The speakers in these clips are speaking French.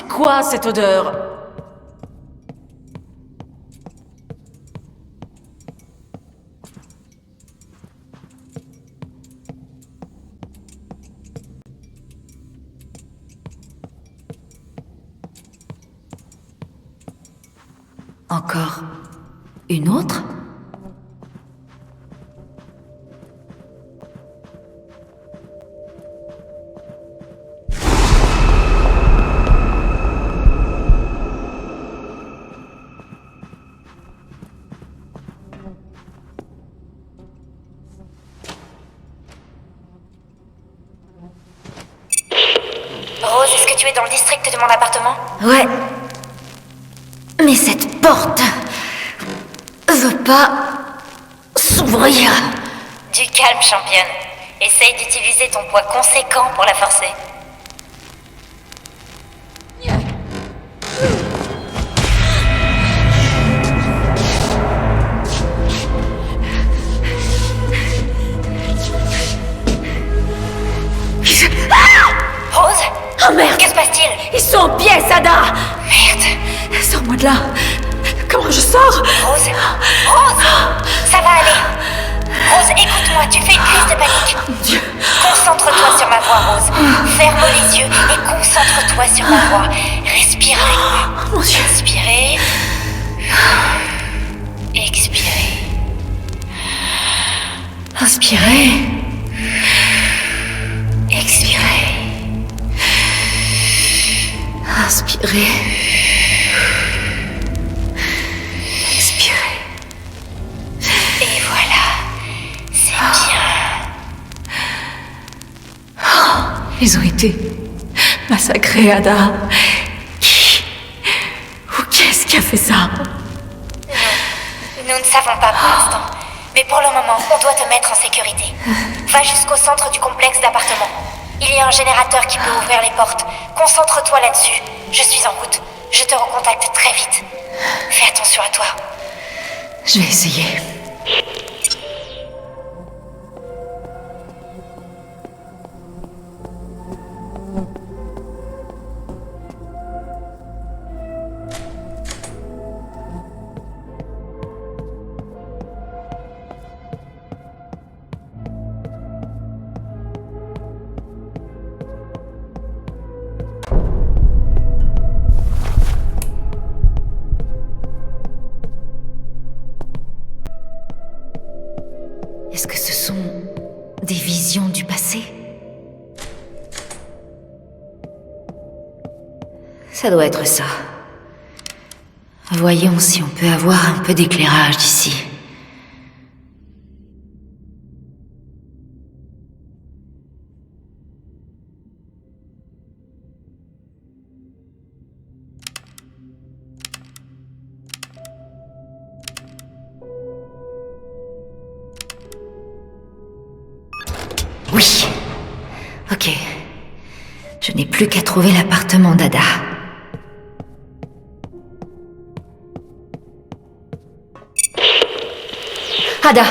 quoi cette odeur? Encore une autre? Rose, est-ce que tu es dans le district de mon appartement? Ouais. Mais cette porte veut pas s'ouvrir. Du calme, championne. Essaye d'utiliser ton poids conséquent pour la forcer. Rose? Oh merde! Que se passe-t-il? Ils sont en pièces, Ada! Merde! Sors-moi de là! Comment je sors? Rose? Rose? Ça va aller. Rose, écoute-moi, tu fais une crise de panique. Mon Dieu! Concentre-toi sur ma voix, Rose. Ferme les yeux et concentre-toi sur ma voix. Respire avec moi. Oh mon Dieu! Inspirez. Expirez. Inspirez. Expirez. Inspirez. Expirez. Et voilà. C'est bien. Ils ont été massacrés, Ada. Qui ou qu'est-ce qui a fait ça? Nous ne savons pas pour l'instant. Mais pour le moment, on doit te mettre en sécurité. Va jusqu'au centre du complexe d'appartements. Il y a un générateur qui peut ouvrir les portes. Concentre-toi là-dessus. Je suis en route. Je te recontacte très vite. Fais attention à toi. Je vais essayer. Est-ce que ce sont des visions du passé? Ça doit être ça. Voyons si on peut avoir un peu d'éclairage d'ici. Oui. Ok. Je n'ai plus qu'à trouver l'appartement d'Ada. Ada!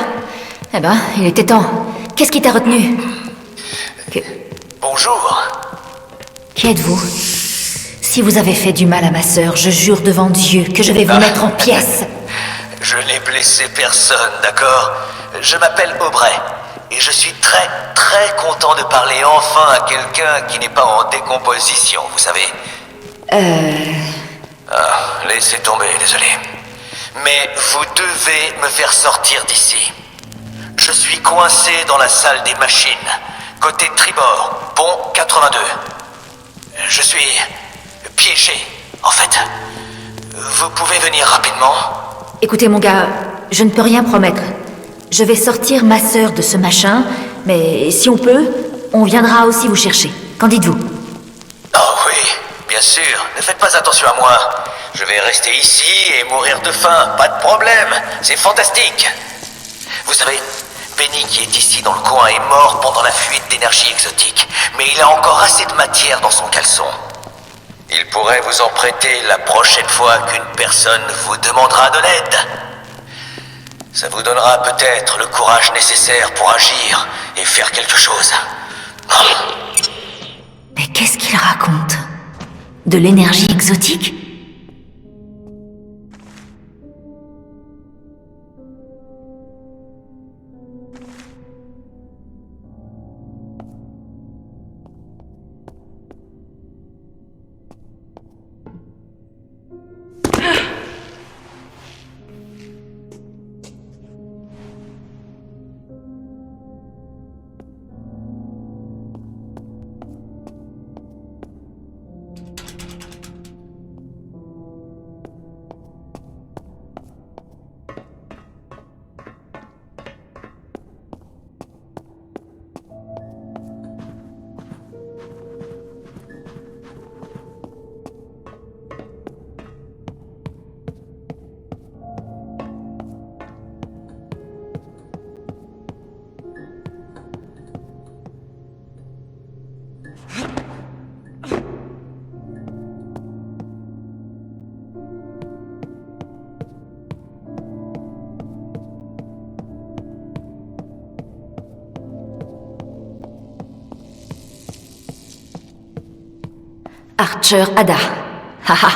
Eh ben, il était temps. Qu'est-ce qui t'a retenu? Bonjour. Qui êtes-vous? Si vous avez fait du mal à ma sœur, je jure devant Dieu que je vais vous mettre en pièces. Je n'ai blessé personne, d'accord? Je m'appelle Aubrey. Et je suis très, très content de parler enfin à quelqu'un qui n'est pas en décomposition, vous savez. Ah, laissez tomber, désolé. Mais vous devez me faire sortir d'ici. Je suis coincé dans la salle des machines, côté tribord, pont 82. Je suis piégé, en fait. Vous pouvez venir rapidement? Écoutez mon gars, je ne peux rien promettre. Je vais sortir ma sœur de ce machin, mais si on peut, on viendra aussi vous chercher. Qu'en dites-vous? Oh oui, bien sûr. Ne faites pas attention à moi. Je vais rester ici et mourir de faim. Pas de problème. C'est fantastique. Vous savez, Benny qui est ici dans le coin est mort pendant la fuite d'énergie exotique. Mais il a encore assez de matière dans son caleçon. Il pourrait vous en prêter la prochaine fois qu'une personne vous demandera de l'aide. Ça vous donnera peut-être le courage nécessaire pour agir et faire quelque chose. Mais qu'est-ce qu'il raconte? De l'énergie exotique? Archer Ada. Haha.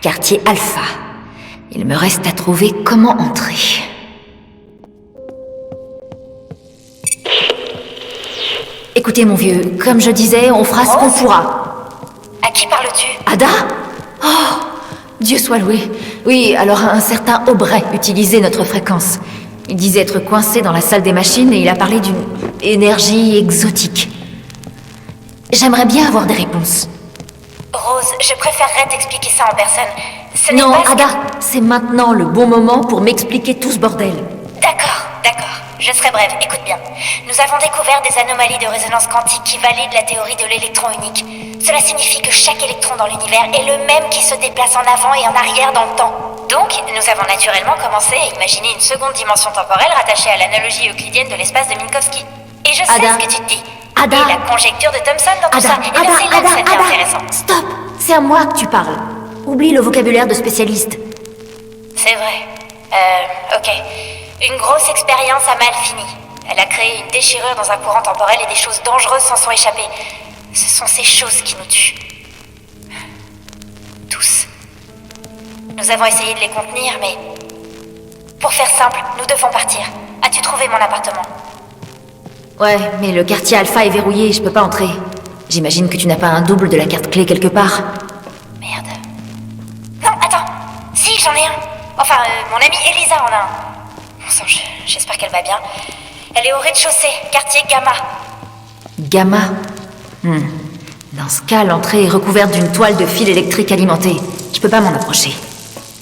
Quartier Alpha. Il me reste à trouver comment entrer. Écoutez mon vieux, comme je disais, on fera ce qu'on pourra. À qui parles-tu? Ada? Oh, Dieu soit loué. Oui, alors un certain Aubrey utilisait notre fréquence. Il disait être coincé dans la salle des machines et il a parlé d'une énergie exotique. J'aimerais bien avoir des réponses. Rose, je préférerais t'expliquer ça en personne. Ce n'est Non, pas... Ada, c'est maintenant le bon moment pour m'expliquer tout ce bordel. D'accord. Je serai brève, écoute bien. Nous avons découvert des anomalies de résonance quantique qui valident la théorie de l'électron unique. Cela signifie que chaque électron dans l'univers est le même qui se déplace en avant et en arrière dans le temps. Donc, nous avons naturellement commencé à imaginer une seconde dimension temporelle rattachée à l'analogie euclidienne de l'espace de Minkowski. Et je sais Ada. ce que tu te dis. Ada. Et la conjecture de Thomson dans tout Ada, ça. Et là, c'est là que ça devient intéressant. Stop. C'est à moi que tu parles. Oublie le vocabulaire de spécialiste. C'est vrai. Ok. Une grosse expérience a mal fini. Elle a créé une déchirure dans un courant temporel et des choses dangereuses s'en sont échappées. Ce sont ces choses qui nous tuent. Tous. Nous avons essayé de les contenir, mais... Pour faire simple, nous devons partir. As-tu trouvé mon appartement? Ouais, mais le quartier Alpha est verrouillé, je peux pas entrer. J'imagine que tu n'as pas un double de la carte clé quelque part. Merde. Non, attends. Si, j'en ai un. Enfin, mon amie Elisa en a un. Bon sang, j'espère qu'elle va bien. Elle est au rez-de-chaussée, quartier Gamma. Gamma. Dans ce cas, l'entrée est recouverte d'une toile de fil électrique alimentée. Je peux pas m'en approcher.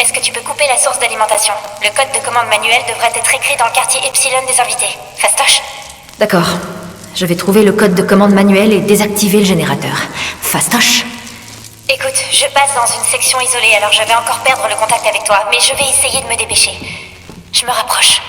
Est-ce que tu peux couper la source d'alimentation? Le code de commande manuel devrait être écrit dans le quartier Epsilon des invités. Fastoche. D'accord. Je vais trouver le code de commande manuel et désactiver le générateur. Fastoche. Écoute, je passe dans une section isolée, alors je vais encore perdre le contact avec toi, mais je vais essayer de me dépêcher. Je me rapproche.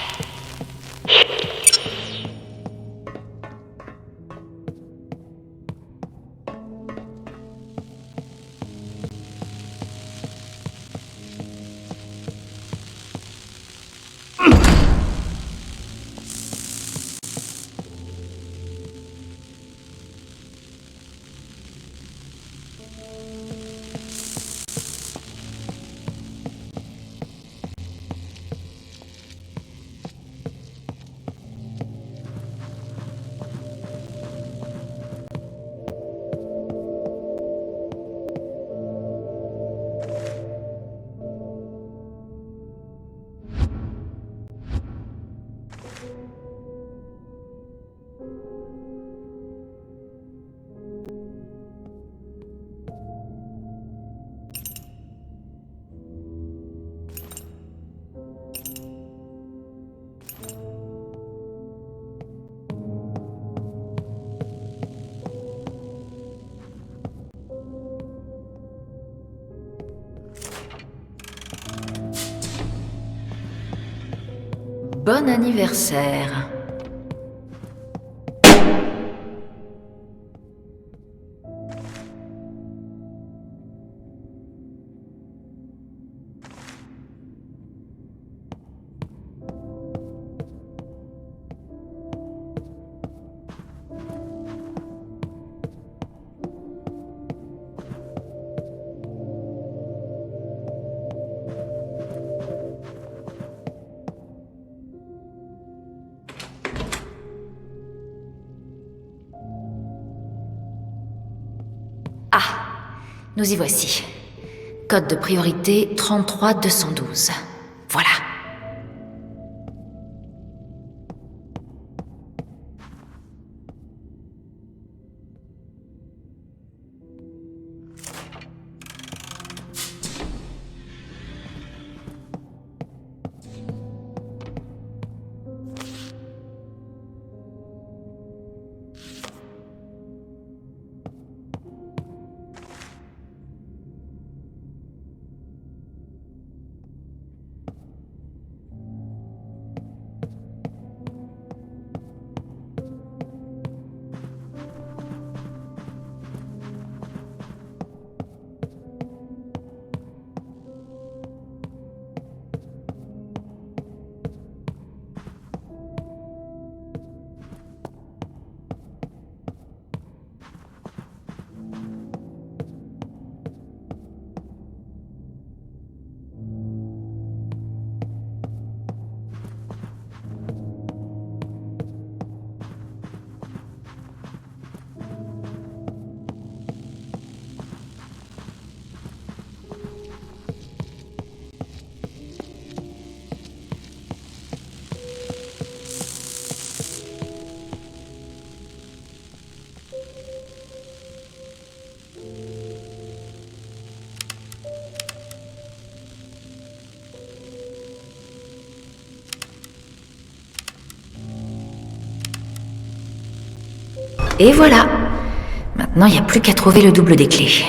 Bon anniversaire. Nous y voici. Code de priorité 33212. Voilà. Et voilà. Maintenant, il n'y a plus qu'à trouver le double des clés.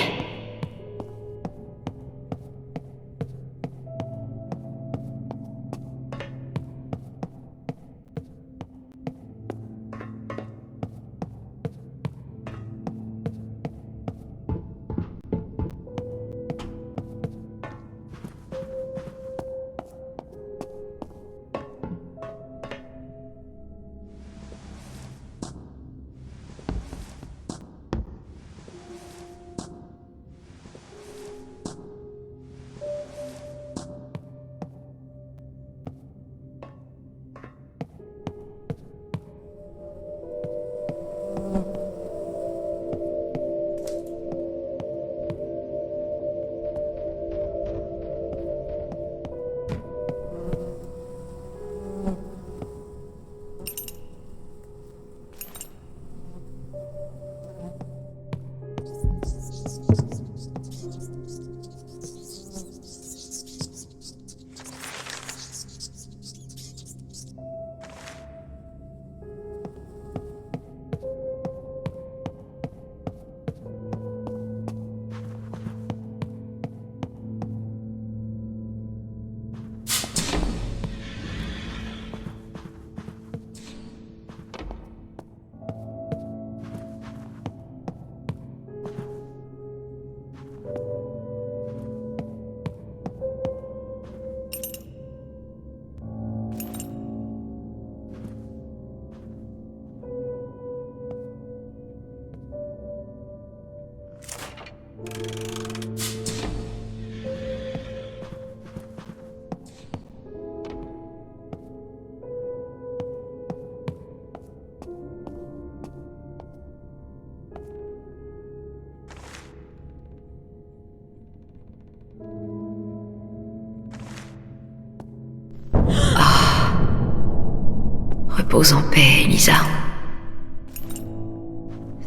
Repose en paix, Elisa.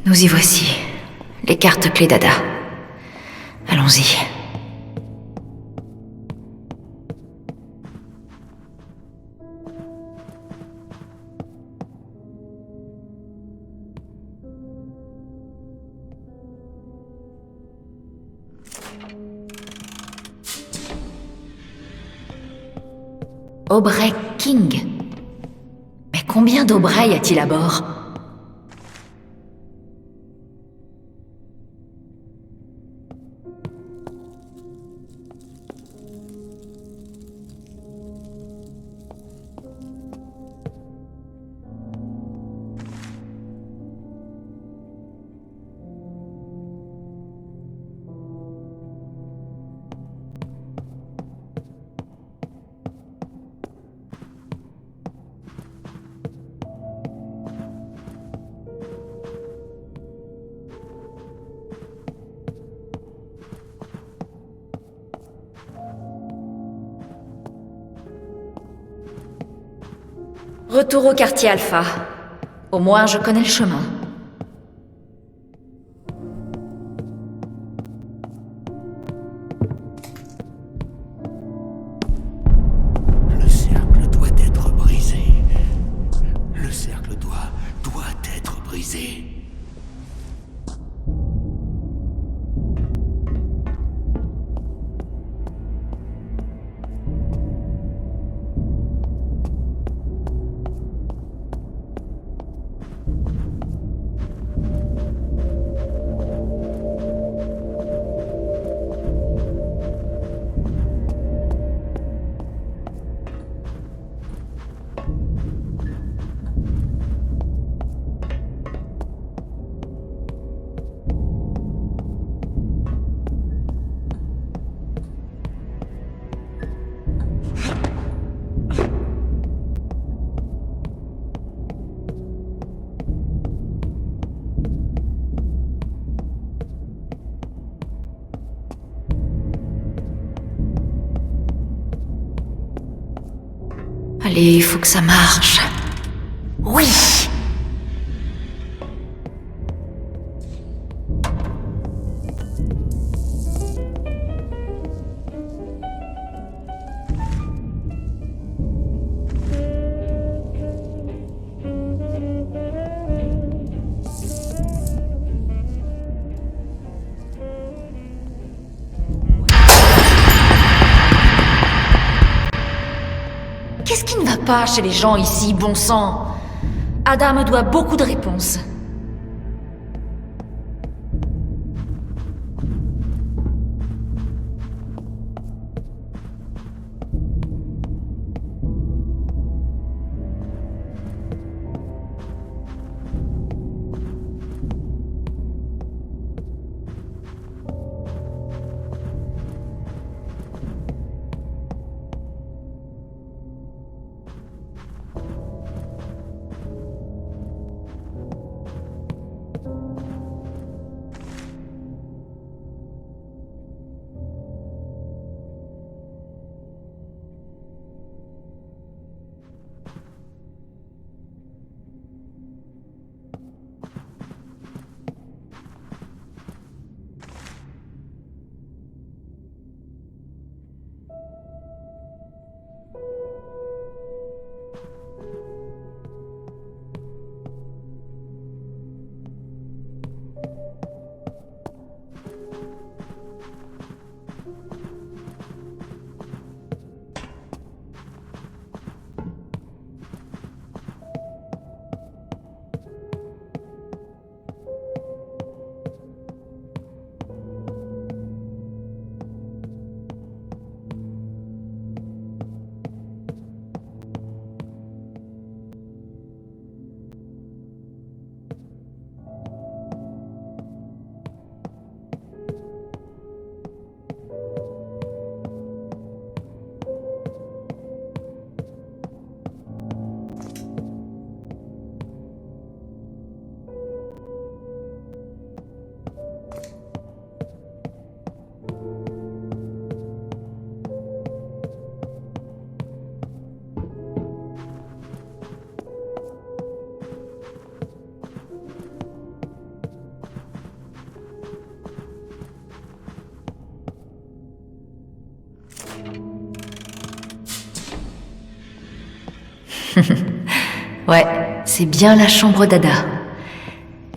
Nous y voici. Les cartes clés d'Ada. Allons-y. Aubrey King. Mais combien d'Aubrey y a-t-il à bord ? Retour au quartier Alpha. Au moins, je connais le chemin. Le cercle doit être brisé. Le cercle doit être brisé. Allez, il faut que ça marche. Oui! Qu'est-ce qui ne va pas chez les gens ici, bon sang? Ada me doit beaucoup de réponses. Ouais, c'est bien la chambre d'Ada.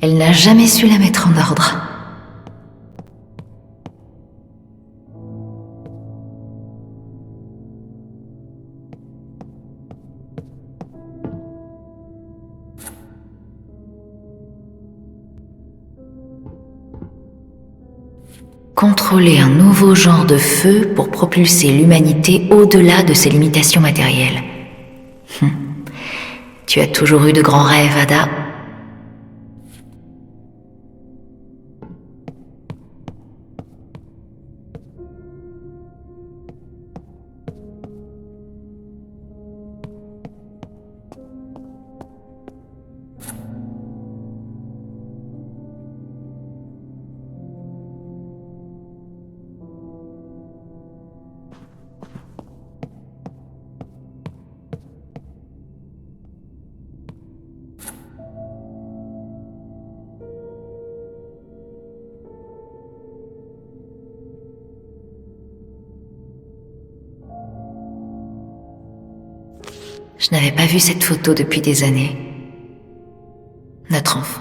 Elle n'a jamais su la mettre en ordre. Contrôler un nouveau genre de feu pour propulser l'humanité au-delà de ses limitations matérielles. Tu as toujours eu de grands rêves, Ada. Je n'avais pas vu cette photo depuis des années. Notre enfant.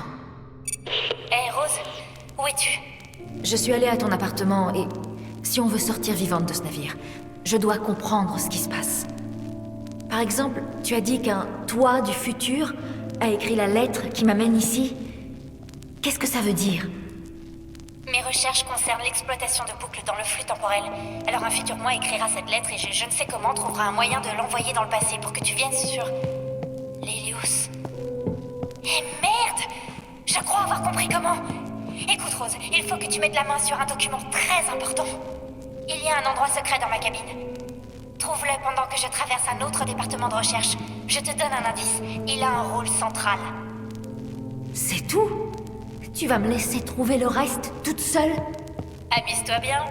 Hé, Rose, où es-tu? Je suis allée à ton appartement et... Si on veut sortir vivante de ce navire, je dois comprendre ce qui se passe. Par exemple, tu as dit qu'un « toi du futur » a écrit la lettre qui m'amène ici. Qu'est-ce que ça veut dire? Mes recherches concernent l'exploitation de boucles dans le flux temporel. Alors un futur moi écrira cette lettre et je ne sais comment trouvera un moyen de l'envoyer dans le passé pour que tu viennes sur... l'Hélios. Eh merde! Je crois avoir compris comment. Écoute Rose, il faut que tu mettes la main sur un document très important. Il y a un endroit secret dans ma cabine. Trouve-le pendant que je traverse un autre département de recherche. Je te donne un indice. Il a un rôle central. C'est tout? Tu vas me laisser trouver le reste toute seule? Amuse-toi bien.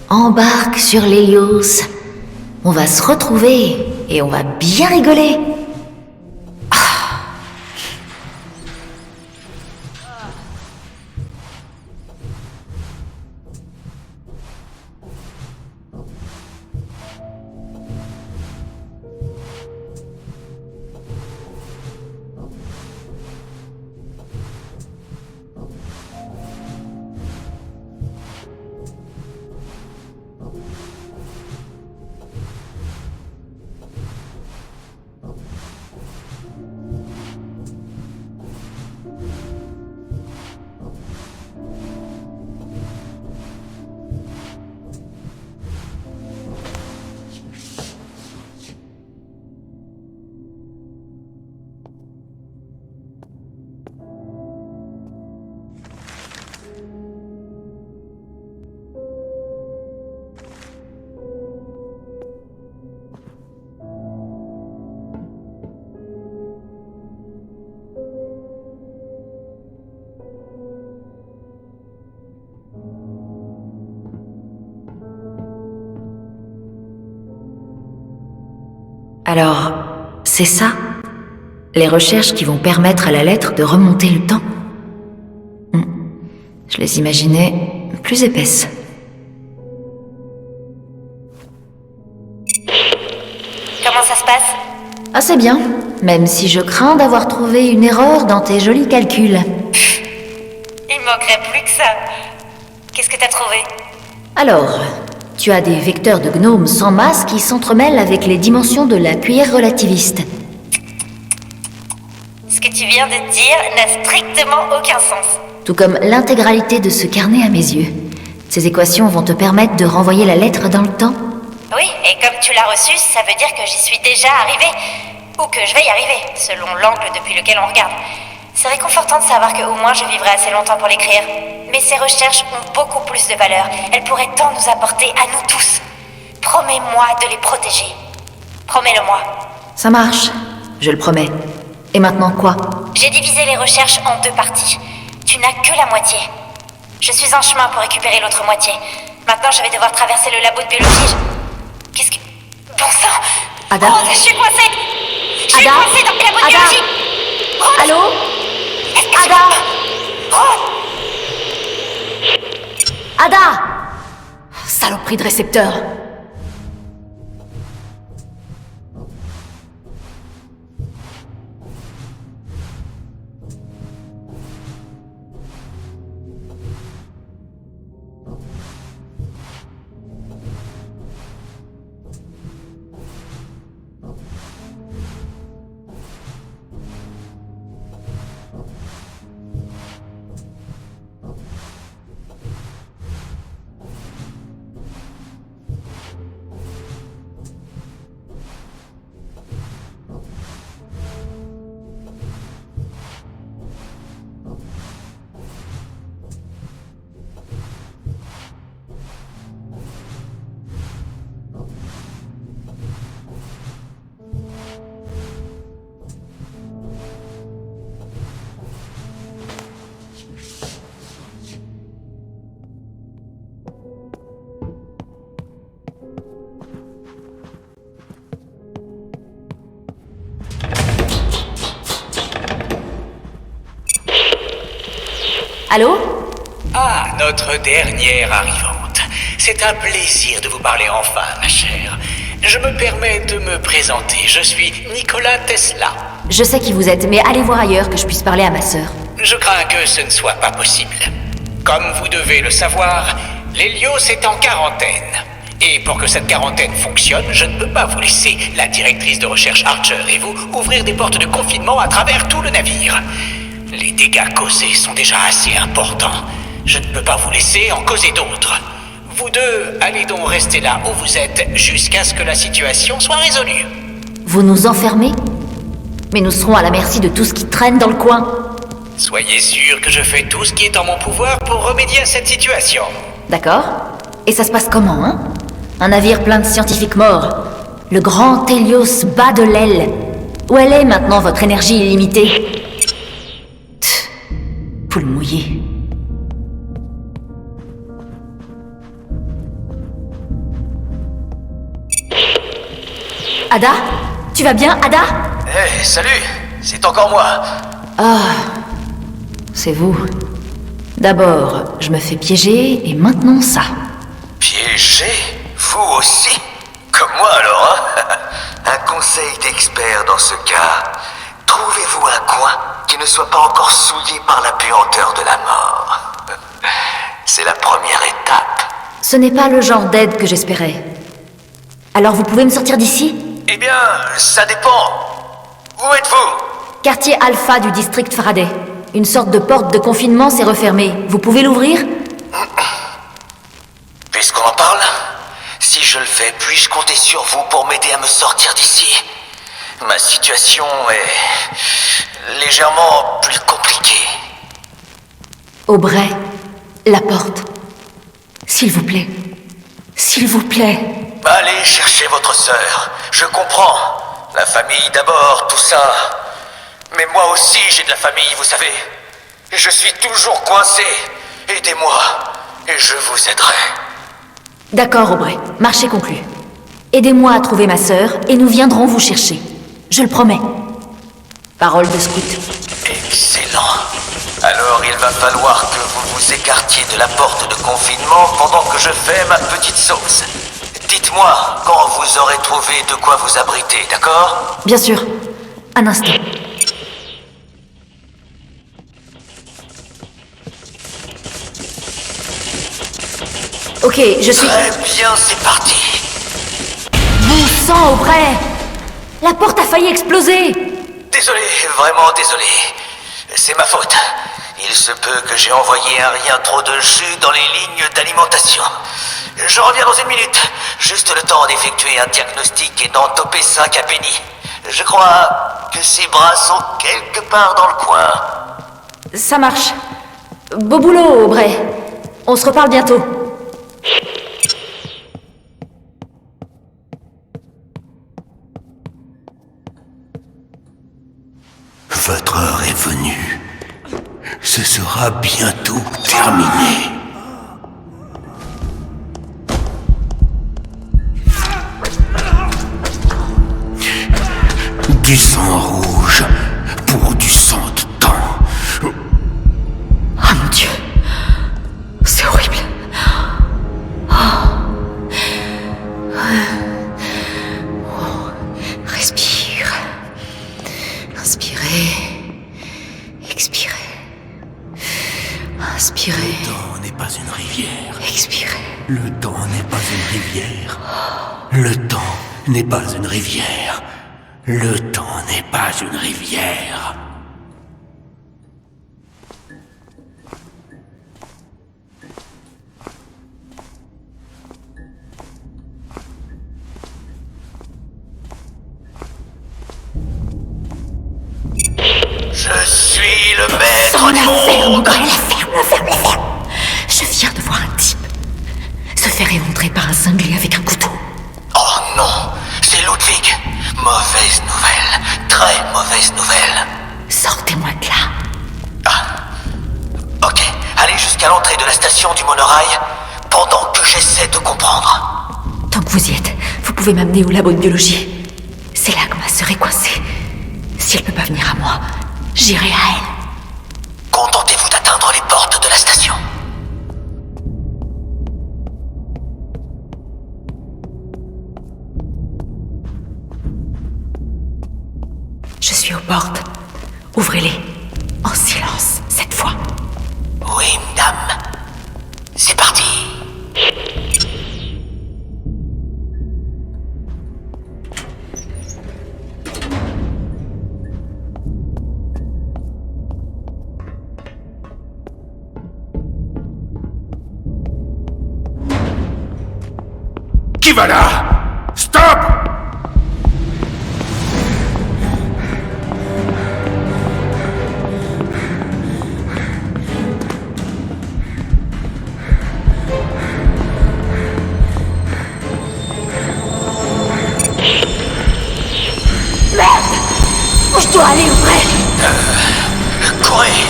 Embarque sur l'Hélios. On va se retrouver et on va bien rigoler. Alors, c'est ça? Les recherches qui vont permettre à la lettre de remonter le temps? Je les imaginais plus épaisses. Comment ça se passe? Assez bien, même si je crains d'avoir trouvé une erreur dans tes jolis calculs. Il manquerait plus que ça. Qu'est-ce que t'as trouvé? Alors, tu as des vecteurs de gnomes sans masse qui s'entremêlent avec les dimensions de la cuillère relativiste. Ce que tu viens de dire n'a strictement aucun sens. Tout comme l'intégralité de ce carnet à mes yeux. Ces équations vont te permettre de renvoyer la lettre dans le temps. Oui, et comme tu l'as reçu, ça veut dire que j'y suis déjà arrivée. Ou que je vais y arriver, selon l'angle depuis lequel on regarde. C'est réconfortant de savoir qu'au moins je vivrai assez longtemps pour l'écrire. Mais ces recherches ont beaucoup plus de valeur. Elles pourraient tant nous apporter à nous tous. Promets-moi de les protéger. Promets-le-moi. Ça marche, je le promets. Et maintenant quoi? J'ai divisé les recherches en 2 parties. Tu n'as que la moitié. Je suis en chemin pour récupérer l'autre moitié. Maintenant, je vais devoir traverser le labo de biologie. Qu'est-ce que... Bon sang! Ada? Oh, je suis coincée! Je suis Ada? coincée dans le labo de Ada? biologie! Rose, Allô? est-ce que tu Ada? m'entends? Rose! Ada! Saloperie de récepteur! Allô? Ah, notre dernière arrivante. C'est un plaisir de vous parler enfin, ma chère. Je me permets de me présenter. Je suis Nikola Tesla. Je sais qui vous êtes, mais allez voir ailleurs que je puisse parler à ma sœur. Je crains que ce ne soit pas possible. Comme vous devez le savoir, l'Hélios est en quarantaine. Et pour que cette quarantaine fonctionne, je ne peux pas vous laisser, la directrice de recherche Archer et vous, ouvrir des portes de confinement à travers tout le navire. Les dégâts causés sont déjà assez importants. Je ne peux pas vous laisser en causer d'autres. Vous deux, allez donc rester là où vous êtes jusqu'à ce que la situation soit résolue. Vous nous enfermez? Mais nous serons à la merci de tout ce qui traîne dans le coin. Soyez sûr que je fais tout ce qui est en mon pouvoir pour remédier à cette situation. D'accord? Et ça se passe comment, hein? Un navire plein de scientifiques morts. Le grand Hélios bat de l'aile. Où elle est maintenant, votre énergie illimitée? Poule mouillée. Ada? Tu vas bien, Ada? Hé, salut! C'est encore moi! C'est vous. D'abord, je me fais piéger, et maintenant ça. Piégé? Vous aussi? Comme moi alors, hein? Un conseil d'expert dans ce cas. Trouvez-vous un coin qui ne soit pas encore souillé par la puanteur de la mort. C'est la première étape. Ce n'est pas le genre d'aide que j'espérais. Alors vous pouvez me sortir d'ici? Eh bien, ça dépend. Où êtes-vous? Quartier Alpha du district Faraday. Une sorte de porte de confinement s'est refermée. Vous pouvez l'ouvrir? Puisqu'on en parle, si je le fais, puis-je compter sur vous pour m'aider à me sortir d'ici? Ma situation est légèrement plus compliquée. Aubrey, la porte. S'il vous plaît. S'il vous plaît. Allez chercher votre sœur. Je comprends. La famille d'abord, tout ça. Mais moi aussi, j'ai de la famille, vous savez. Et je suis toujours coincé. Aidez-moi, et je vous aiderai. D'accord, Aubrey. Marché conclu. Aidez-moi à trouver ma sœur, et nous viendrons vous chercher. Je le promets. Parole de scout. Excellent. Alors il va falloir que vous vous écartiez de la porte de confinement pendant que je fais ma petite sauce. Dites-moi quand vous aurez trouvé de quoi vous abriter, d'accord? Bien sûr. Un instant. Ok, je suis... Très bien, c'est parti. Bon sang, Aubrey! La porte a failli exploser! Désolé, vraiment désolé. C'est ma faute. Il se peut que j'ai envoyé un rien trop de jus dans les lignes d'alimentation. Je reviens dans 1 minute. Juste le temps d'effectuer un diagnostic et d'en toper 5 à Penny. Je crois que ses bras sont quelque part dans le coin. Ça marche. Beau boulot, Aubrey. On se reparle bientôt. Votre heure est venue. Ce sera bientôt terminé. Du sang rouge pour du sang de temps. Ah mon Dieu. C'est horrible. Respire. Inspirez. Expirez. Inspirez. Le temps n'est pas une rivière. Expirez. Le temps n'est pas une rivière. Le temps n'est pas une rivière. Le temps n'est pas une rivière. Je suis le maître Ferme du la ferme, monde. Aubrey, la ferme. Je viens de voir un type se faire éventrer par un cinglé avec un couteau. Oh non, c'est Ludwig. Mauvaise nouvelle, très mauvaise nouvelle. Sortez-moi de là. Ok, allez jusqu'à l'entrée de la station du monorail pendant que j'essaie de comprendre. Tant que vous y êtes, vous pouvez m'amener au labo de biologie. C'est là que ma sœur est coincée. Si elle peut pas venir à moi, j'irai à elle. Contentez-vous d'atteindre les portes de la station. Je suis aux portes. Ouvrez-les. En silence, cette fois. Oui, madame. C'est parti. Qui va là? Stop! Où je dois aller, Aubrey? Courez,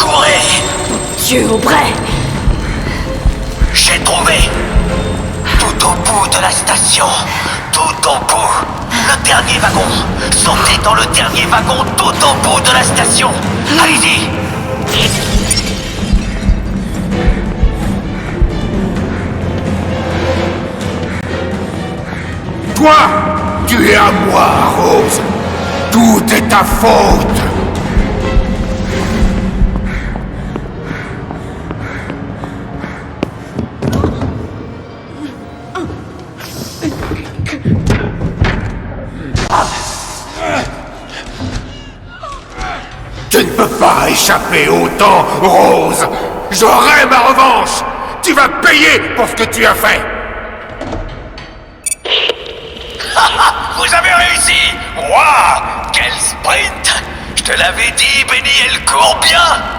courez. Dieu, Aubrey! J'ai trouvé. Tout au bout de la station. Tout au bout. Le dernier wagon. Sautez dans le dernier wagon tout au bout de la station. Allez-y. Toi, tu es à moi, Rose. Tout est ta faute. Je ne peux pas échapper. échappé autant, Rose. J'aurai ma revanche. Tu vas payer pour ce que tu as fait. Vous avez réussi! Waouh! Quel sprint! Je te l'avais dit, Benny, elle court bien!